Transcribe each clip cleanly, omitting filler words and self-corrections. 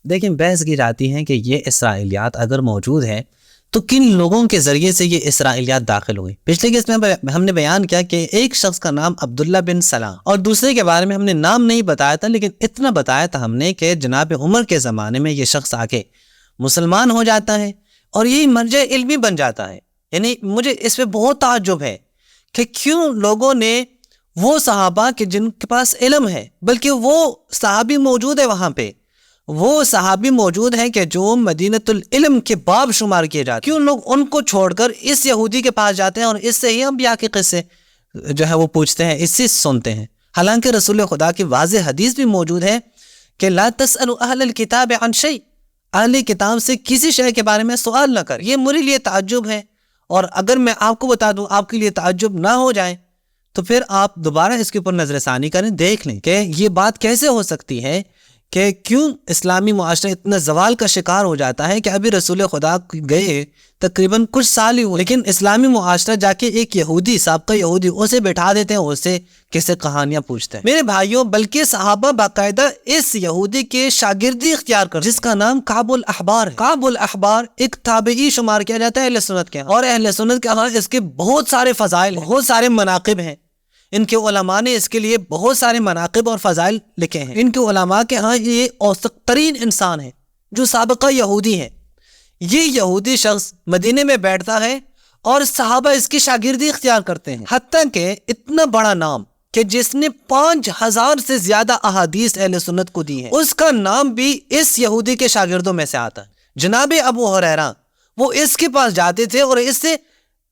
دیکھیں بحث کی جاتی ہے کہ یہ اسرائیلیات اگر موجود ہیں تو کن لوگوں کے ذریعے سے یہ اسرائیلیات داخل ہوئی. پچھلے کیس میں ہم نے بیان کیا کہ ایک شخص کا نام عبداللہ بن سلام اور دوسرے کے بارے میں ہم نے نام نہیں بتایا تھا، لیکن اتنا بتایا تھا ہم نے کہ جناب عمر کے زمانے میں یہ شخص آ کے مسلمان ہو جاتا ہے اور یہی مرجع علمی بن جاتا ہے. یعنی مجھے اس پہ بہت تعجب ہے کہ کیوں لوگوں نے وہ صحابہ کہ جن کے پاس علم ہے، بلکہ وہ صحابی موجود ہے وہاں پہ، وہ صحابی موجود ہیں کہ جو مدینۃ العلم کے باب شمار کیے جاتے ہیں، کیوں لوگ ان کو چھوڑ کر اس یہودی کے پاس جاتے ہیں اور اس سے ہی انبیاء کے قصے جو ہے وہ پوچھتے ہیں، اس سے سنتے ہیں. حالانکہ رسول خدا کی واضح حدیث بھی موجود ہے کہ لا تسألوا اہل الکتاب عن شیء، اہل کتاب سے کسی شے کے بارے میں سوال نہ کر. یہ میرے لیے تعجب ہے، اور اگر میں آپ کو بتا دوں آپ کے لیے تعجب نہ ہو جائے تو پھر آپ دوبارہ اس کے اوپر نظر ثانی کریں، دیکھ لیں کہ یہ بات کیسے ہو سکتی ہے کہ کیوں اسلامی معاشرہ اتنا زوال کا شکار ہو جاتا ہے کہ ابھی رسول خدا گئے تقریباً کچھ سال ہی ہوئے، لیکن اسلامی معاشرہ جا کے ایک یہودی، سابقہ یہودی، اسے بٹھا دیتے ہیں، اسے کیسے کہانیاں پوچھتے ہیں. میرے بھائیوں، بلکہ صحابہ باقاعدہ اس یہودی کے شاگردی اختیار کر، جس کا نام کعب الاحبار ہے. کعب الاحبار ایک تابعی شمار کیا جاتا ہے اہل سنت کے، اور اہل سنت کے ہاں اس کے بہت سارے فضائل، بہت سارے مناقب ہیں. ان کے علماء نے اس کے لیے بہت سارے مناقب اور فضائل لکھے ہیں. ان کے علماء کے ہاں یہ اوثق ترین انسان ہے جو سابقہ یہودی ہے. یہ یہودی شخص مدینے میں بیٹھتا ہے اور صحابہ اس کی شاگردی اختیار کرتے ہیں، حتیٰ کہ اتنا بڑا نام کہ جس نے 5000 سے زیادہ احادیث اہل سنت کو دی ہیں، اس کا نام بھی اس یہودی کے شاگردوں میں سے آتا ہے. جناب ابو ہریرہ وہ اس کے پاس جاتے تھے اور اس سے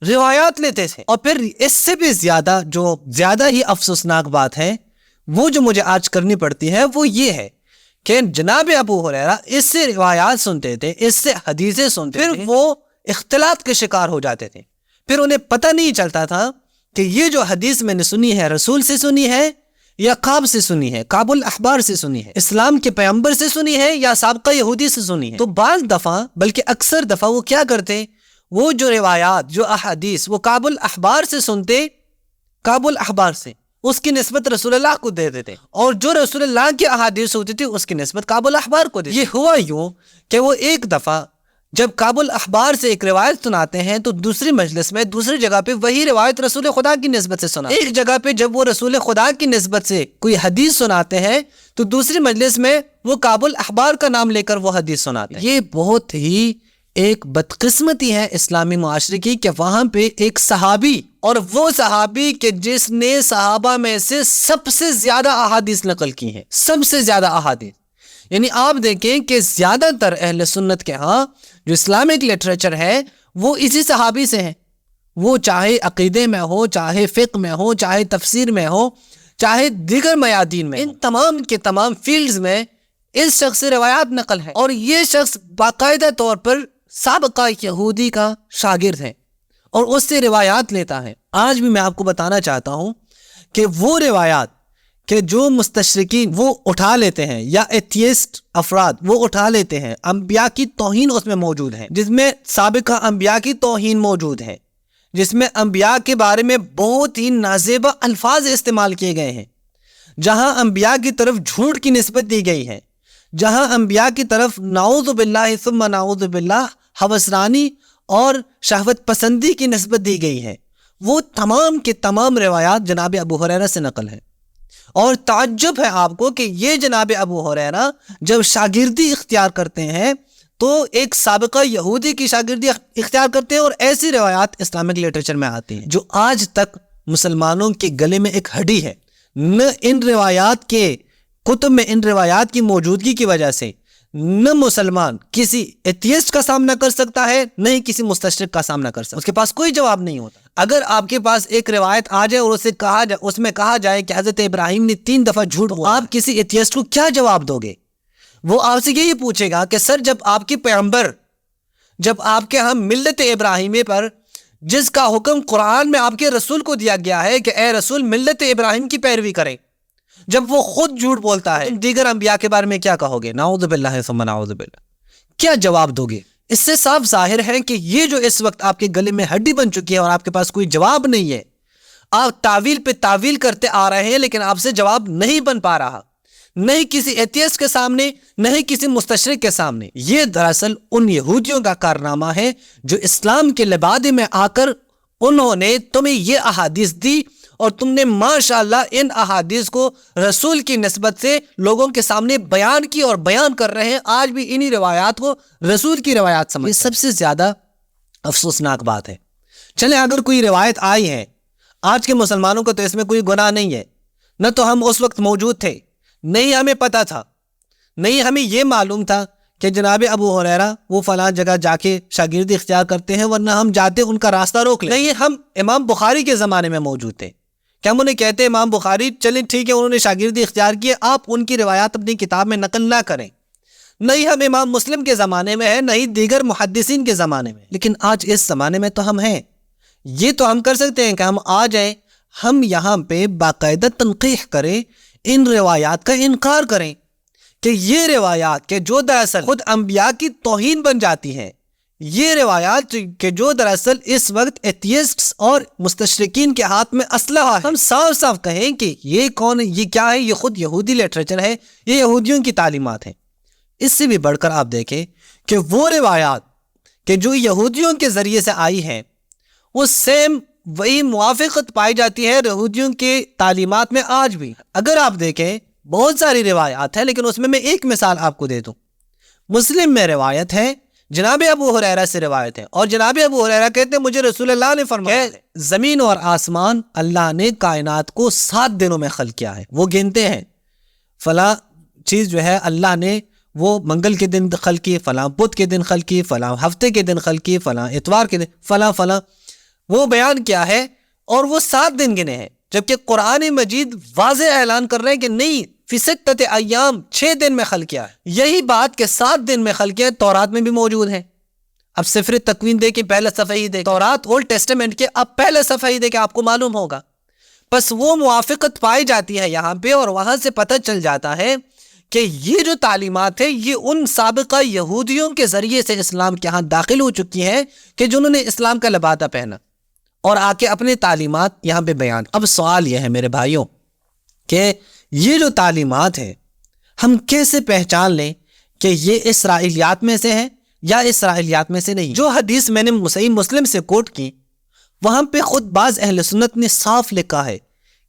روایات لیتے تھے. اور پھر اس سے بھی زیادہ جو زیادہ ہی افسوسناک بات ہے، وہ جو مجھے آج کرنی پڑتی ہے، وہ یہ ہے کہ جناب ابو ہریرہ اس سے روایات سنتے تھے، اس سے حدیثیں سنتے تھے، پھر وہ اختلاط کے شکار ہو جاتے تھے. پھر انہیں پتہ نہیں چلتا تھا کہ یہ جو حدیث میں نے سنی ہے رسول سے سنی ہے یا کعب سے سنی ہے، کعب الاحبار سے سنی ہے، اسلام کے پیغمبر سے سنی ہے یا سابقہ یہودی سے سنی ہے. تو بعض دفعہ بلکہ اکثر دفعہ وہ کیا کرتے، وہ جو روایات، جو احادیث وہ کعب الاحبار سے سنتے، کعب الاحبار سے اس کی نسبت رسول اللہ کو دے دیتے، اور جو رسول اللہ کی احادیث ہوتی تھی اس کی نسبت کعب الاحبار کو دیتے. یہ ہوا یوں کہ وہ ایک دفعہ جب کعب الاحبار سے ایک روایت سناتے ہیں تو دوسری مجلس میں دوسری جگہ پہ وہی روایت رسول خدا کی نسبت سے سنا. ایک جگہ پہ جب وہ رسول خدا کی نسبت سے کوئی حدیث سناتے ہیں تو دوسری مجلس میں وہ کعب الاحبار کا نام لے کر وہ حدیث سناتے ہیں. یہ بہت ہی ایک بدقسمتی ہے اسلامی معاشرے کی کہ وہاں پہ ایک صحابی، اور وہ صحابی کہ جس نے صحابہ میں سے سب سے زیادہ احادیث نقل کی ہیں، سب سے زیادہ احادیث. یعنی آپ دیکھیں کہ زیادہ تر اہل سنت کے ہاں جو اسلامک لٹریچر ہے وہ اسی صحابی سے ہے. وہ چاہے عقیدے میں ہو، چاہے فقہ میں ہو، چاہے تفسیر میں ہو، چاہے دیگر میادین میں، ان تمام کے تمام فیلڈز میں اس شخص سے روایات نقل ہے. اور یہ شخص باقاعدہ طور پر سابقہ یہودی کا شاگرد ہے اور اس سے روایات لیتا ہے. آج بھی میں آپ کو بتانا چاہتا ہوں کہ وہ روایات کہ جو مستشرقین وہ اٹھا لیتے ہیں یا ایتھیسٹ افراد وہ اٹھا لیتے ہیں، انبیاء کی توہین اس میں موجود ہے، جس میں سابقہ انبیاء کی توہین موجود ہے، جس میں انبیاء کے بارے میں بہت ہی نازیبہ الفاظ استعمال کیے گئے ہیں، جہاں انبیاء کی طرف جھوٹ کی نسبت دی گئی ہے، جہاں انبیاء کی طرف نعوذ باللہ ثم نعوذ باللہ ہوسرانی اور شہوت پسندی کی نسبت دی گئی ہے. وہ تمام کے تمام روایات جناب ابو ہریرہ سے نقل ہے. اور تعجب ہے آپ کو کہ یہ جناب ابو ہریرہ جب شاگردی اختیار کرتے ہیں تو ایک سابقہ یہودی کی شاگردی اختیار کرتے ہیں، اور ایسی روایات اسلامک لٹریچر میں آتی ہیں جو آج تک مسلمانوں کے گلے میں ایک ہڈی ہے. نہ ان روایات کے کتب میں ان روایات کی موجودگی کی وجہ سے نہ مسلمان کسی ایتھیسٹ کا سامنا کر سکتا ہے، نہ ہی کسی مستشرق کا سامنا کر سکتا ہے. اس کے پاس کوئی جواب نہیں ہوتا. اگر آپ کے پاس ایک روایت آ جائے اور اس میں کہا جائے کہ حضرت ابراہیم نے 3 دفعہ جھوٹ بولا، آپ کسی ایتھیسٹ کو کیا جواب دو گے؟ وہ آپ سے یہی پوچھے گا کہ سر جب آپ کے پیغمبر، جب آپ کے ہم ملت ابراہیمی پر جس کا حکم قرآن میں آپ کے رسول کو دیا گیا ہے کہ اے رسول ملت ابراہیم کی پیروی کریں، جب وہ خود جھوٹ بولتا ہے دیگر انبیاء کے بارے میں کیا کہو گے؟ نعوذ باللہ ثم نعوذ باللہ. کیا جواب دو گے؟ اس سے صاف ظاہر ہے کہ یہ جو اس وقت آپ کے گلے میں ہڈی بن چکی ہے اور آپ کے پاس کوئی جواب نہیں ہے، آپ تعویل پہ تعویل کرتے آ رہے ہیں لیکن آپ سے جواب نہیں بن پا رہا. نہ ہی کسی ایتھیسٹ کے سامنے، نہ ہی کسی مستشرق کے سامنے۔ یہ دراصل ان یہودیوں کا کارنامہ ہے جو اسلام کے لبادے میں آ کر انہوں نے تمہیں یہ احادیث دی اور تم نے ماشاءاللہ ان احادیث کو رسول کی نسبت سے لوگوں کے سامنے بیان کی اور بیان کر رہے ہیں۔ آج بھی انہی روایات کو رسول کی روایات سمجھ، یہ سب سے زیادہ افسوسناک بات ہے۔ چلیں اگر کوئی روایت آئی ہے، آج کے مسلمانوں کو تو اس میں کوئی گناہ نہیں ہے، نہ تو ہم اس وقت موجود تھے، نہیں ہمیں پتا تھا، نہیں ہمیں یہ معلوم تھا کہ جناب ابو ہریرہ وہ فلاں جگہ جا کے شاگردی اختیار کرتے ہیں، ورنہ ہم جاتے ان کا راستہ روک لیں۔ نہیں، ہم امام بخاری کے زمانے میں موجود تھے، کیا ہم انہیں کہتے امام بخاری چلیں ٹھیک ہے انہوں نے شاگردی اختیار کی، آپ ان کی روایات اپنی کتاب میں نقل نہ کریں؟ نہیں، ہم امام مسلم کے زمانے میں ہیں، نہیں دیگر محدثین کے زمانے میں۔ لیکن آج اس زمانے میں تو ہم ہیں، یہ تو ہم کر سکتے ہیں کہ ہم آ جائیں، ہم یہاں پہ باقاعدہ تنقیح کریں، ان روایات کا انکار کریں کہ یہ روایات کہ جو دراصل خود انبیاء کی توہین بن جاتی ہیں، یہ روایات کہ جو دراصل اس وقت ایتھیسٹس اور مستشرقین کے ہاتھ میں اسلحہ ہے، ہم صاف صاف کہیں کہ یہ کون ہے، یہ کیا ہے، یہ خود یہودی لٹریچر ہے، یہ یہودیوں کی تعلیمات ہیں۔ اس سے بھی بڑھ کر آپ دیکھیں کہ وہ روایات کہ جو یہودیوں کے ذریعے سے آئی ہیں، وہ سیم وہی موافقت پائی جاتی ہے یہودیوں کے تعلیمات میں آج بھی۔ اگر آپ دیکھیں بہت ساری روایات ہیں، لیکن اس میں ایک مثال آپ کو دے دوں۔ مسلم میں روایت ہے، جناب ابو ہریرہ سے روایت ہے، اور جناب ابو ہریرہ کہتے ہیں مجھے رسول اللہ نے فرمایا زمین اور آسمان اللہ نے کائنات کو 7 دنوں میں خلق کیا ہے۔ وہ گنتے ہیں فلاں چیز جو ہے اللہ نے وہ منگل کے دن خلق کی، فلاں بدھ کے دن خلق کی، فلاں ہفتے کے دن خلق کی، فلاں اتوار کے دن، فلاں فلاں وہ بیان کیا ہے، اور وہ 7 دن گنے ہیں، جبکہ قرآن مجید واضح اعلان کر رہے ہیں کہ نہیں، فی 6 ایام 6 دن میں خلق کیا ہے۔ یہی بات کہ 7 دن میں خلق کیا ہے تورات میں بھی موجود ہے۔ اب سفر تکوین دے کے پہلا صفحہ ہی دے، تورات اولڈ ٹیسٹمنٹ کے اب پہلا صفحہ ہی دے کے آپ کو معلوم ہوگا۔ بس وہ موافقت پائی جاتی ہے یہاں پہ، اور وہاں سے پتہ چل جاتا ہے کہ یہ جو تعلیمات ہے یہ ان سابقہ یہودیوں کے ذریعے سے اسلام کے ہاں داخل ہو چکی ہیں کہ جنہوں نے اسلام کا لبادہ پہنا اور آ کے اپنے تعلیمات یہاں پہ بیان۔ اب سوال یہ ہے میرے بھائیوں کہ یہ جو تعلیمات ہیں ہم کیسے پہچان لیں کہ یہ اسرائیلیات میں سے ہے یا اسرائیلیات میں سے نہیں؟ جو حدیث میں نے صحیح مسلم سے کوٹ کی وہاں پہ خود بعض اہل سنت نے صاف لکھا ہے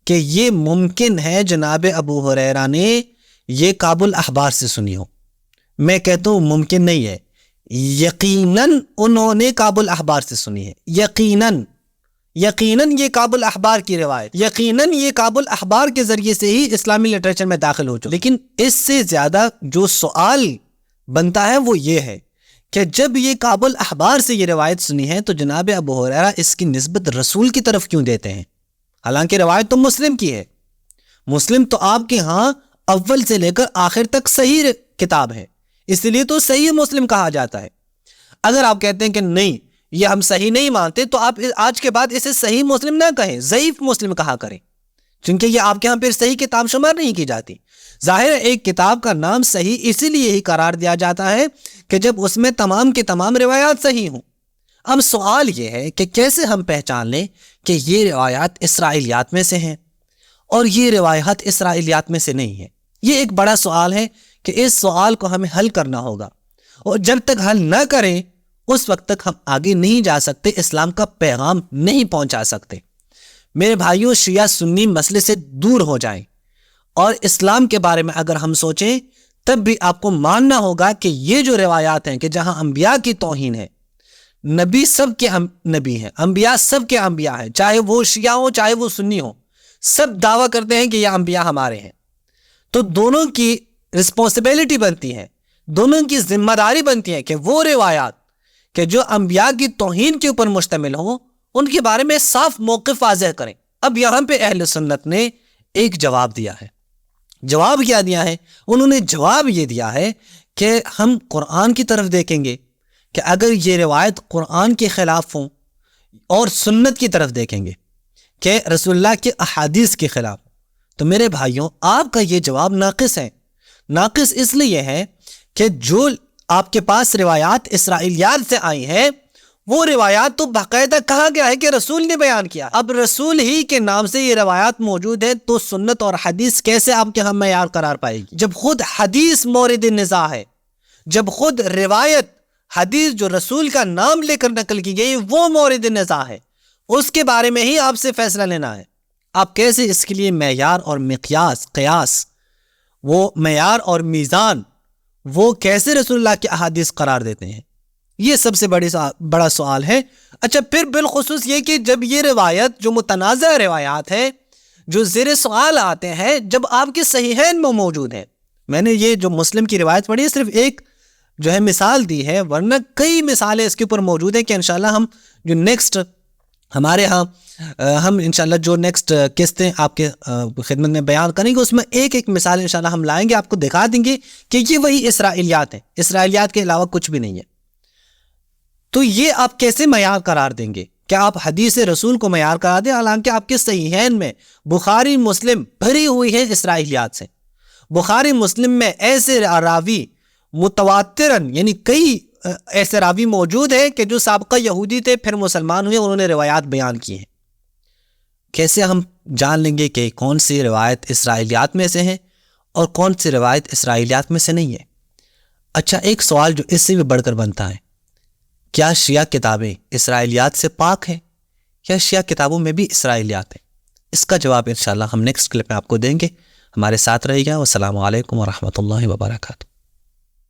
کہ یہ ممکن ہے جناب ابو ہریرہ نے یہ کعب الاحبار سے سنی ہو۔ میں کہتا ہوں ممکن نہیں ہے، یقیناً انہوں نے کعب الاحبار سے سنی ہے، یقیناً یہ کعب الاحبار کی روایت، یقیناً یہ کعب الاحبار کے ذریعے سے ہی اسلامی لٹریچر میں داخل ہو چکا۔ لیکن اس سے زیادہ جو سوال بنتا ہے وہ یہ ہے کہ جب یہ کعب الاحبار سے یہ روایت سنی ہے تو جناب ابو ہریرہ اس کی نسبت رسول کی طرف کیوں دیتے ہیں؟ حالانکہ روایت تو مسلم کی ہے، مسلم تو آپ کے ہاں اول سے لے کر آخر تک صحیح کتاب ہے، اس لیے تو صحیح مسلم کہا جاتا ہے۔ اگر آپ کہتے ہیں کہ نہیں یہ ہم صحیح نہیں مانتے تو آپ آج کے بعد اسے صحیح مسلم نہ کہیں، ضعیف مسلم کہا کریں، چونکہ یہ آپ کے ہاں پھر صحیح کتاب شمار نہیں کی جاتی۔ ظاہر ہے ایک کتاب کا نام صحیح اسی لیے ہی قرار دیا جاتا ہے کہ جب اس میں تمام کے تمام روایات صحیح ہوں۔ اب سوال یہ ہے کہ کیسے ہم پہچان لیں کہ یہ روایات اسرائیلیات میں سے ہیں اور یہ روایات اسرائیلیات میں سے نہیں ہیں؟ یہ ایک بڑا سوال ہے کہ اس سوال کو ہمیں حل کرنا ہوگا، اور جب تک حل نہ کریں اس وقت تک ہم آگے نہیں جا سکتے، اسلام کا پیغام نہیں پہنچا سکتے۔ میرے بھائیوں، شیعہ سنی مسئلے سے دور ہو جائیں، اور اسلام کے بارے میں اگر ہم سوچیں تب بھی آپ کو ماننا ہوگا کہ یہ جو روایات ہیں کہ جہاں انبیاء کی توہین ہے، نبی سب کے نبی ہیں، انبیاء سب کے انبیاء ہیں، چاہے وہ شیعہ ہوں چاہے وہ سنی ہوں، سب دعویٰ کرتے ہیں کہ یہ انبیاء ہمارے ہیں، تو دونوں کی رسپانسبلٹی بنتی ہے، دونوں کی ذمہ داری بنتی ہے کہ وہ روایات کہ جو انبیاء کی توہین کے اوپر مشتمل ہوں ان کے بارے میں صاف موقف واضح کریں۔ اب یہاں پہ اہل سنت نے ایک جواب دیا ہے۔ جواب کیا دیا ہے؟ انہوں نے جواب یہ دیا ہے کہ ہم قرآن کی طرف دیکھیں گے کہ اگر یہ روایت قرآن کے خلاف ہوں، اور سنت کی طرف دیکھیں گے کہ رسول اللہ کے احادیث کے خلاف، تو میرے بھائیوں آپ کا یہ جواب ناقص ہے۔ ناقص اس لیے ہے کہ جو آپ کے پاس روایات اسرائیلیات سے آئی ہیں وہ روایات تو باقاعدہ کہا گیا ہے کہ رسول نے بیان کیا. اب رسول ہی کے نام سے یہ روایات موجود ہیں تو سنت اور حدیث کیسے آپ کے ہم معیار قرار پائے گی؟ جب خود حدیث مورد نزاع ہے، جب خود روایت حدیث جو رسول کا نام لے کر نقل کی گئی وہ مورد نزاع ہے، اس کے بارے میں ہی آپ سے فیصلہ لینا ہے. آپ کیسے اس کے لیے معیار اور مقیاس، قیاس، وہ معیار اور میزان وہ کیسے رسول اللہ کے احادیث قرار دیتے ہیں؟ یہ سب سے بڑا سوال ہے. اچھا، پھر بالخصوص یہ کہ جب یہ روایت جو متنازع روایات ہے، جو زیر سوال آتے ہیں، جب آپ کے صحیحین میں موجود ہیں. میں نے یہ جو مسلم کی روایت پڑھی ہے صرف ایک جو ہے مثال دی ہے، ورنہ کئی مثالیں اس کے اوپر موجود ہیں کہ انشاءاللہ ہم جو نیکسٹ ہمارے ہاں ہم انشاءاللہ جو نیکسٹ قسطیں آپ کے خدمت میں بیان کریں گے اس میں ایک ایک مثال انشاءاللہ ہم لائیں گے، آپ کو دکھا دیں گے کہ یہ وہی اسرائیلیات ہیں، اسرائیلیات کے علاوہ کچھ بھی نہیں ہے. تو یہ آپ کیسے معیار قرار دیں گے؟ کیا آپ حدیث رسول کو معیار قرار دیں؟ حالانکہ آپ کے صحیحین میں بخاری مسلم بھری ہوئی ہے اسرائیلیات سے. بخاری مسلم میں ایسے راوی متواترن یعنی کئی ایسے راوی موجود ہیں کہ جو سابقہ یہودی تھے پھر مسلمان ہوئے، انہوں نے روایات بیان کی ہیں. کیسے ہم جان لیں گے کہ کون سی روایت اسرائیلیات میں سے ہے اور کون سی روایت اسرائیلیات میں سے نہیں ہے؟ اچھا، ایک سوال جو اس سے بھی بڑھ کر بنتا ہے، کیا شیعہ کتابیں اسرائیلیات سے پاک ہیں یا شیعہ کتابوں میں بھی اسرائیلیات ہیں؟ اس کا جواب انشاءاللہ ہم نیکسٹ کلپ میں آپ کو دیں گے. ہمارے ساتھ رہیے گا. والسلام علیکم ورحمۃ اللہ وبرکاتہ.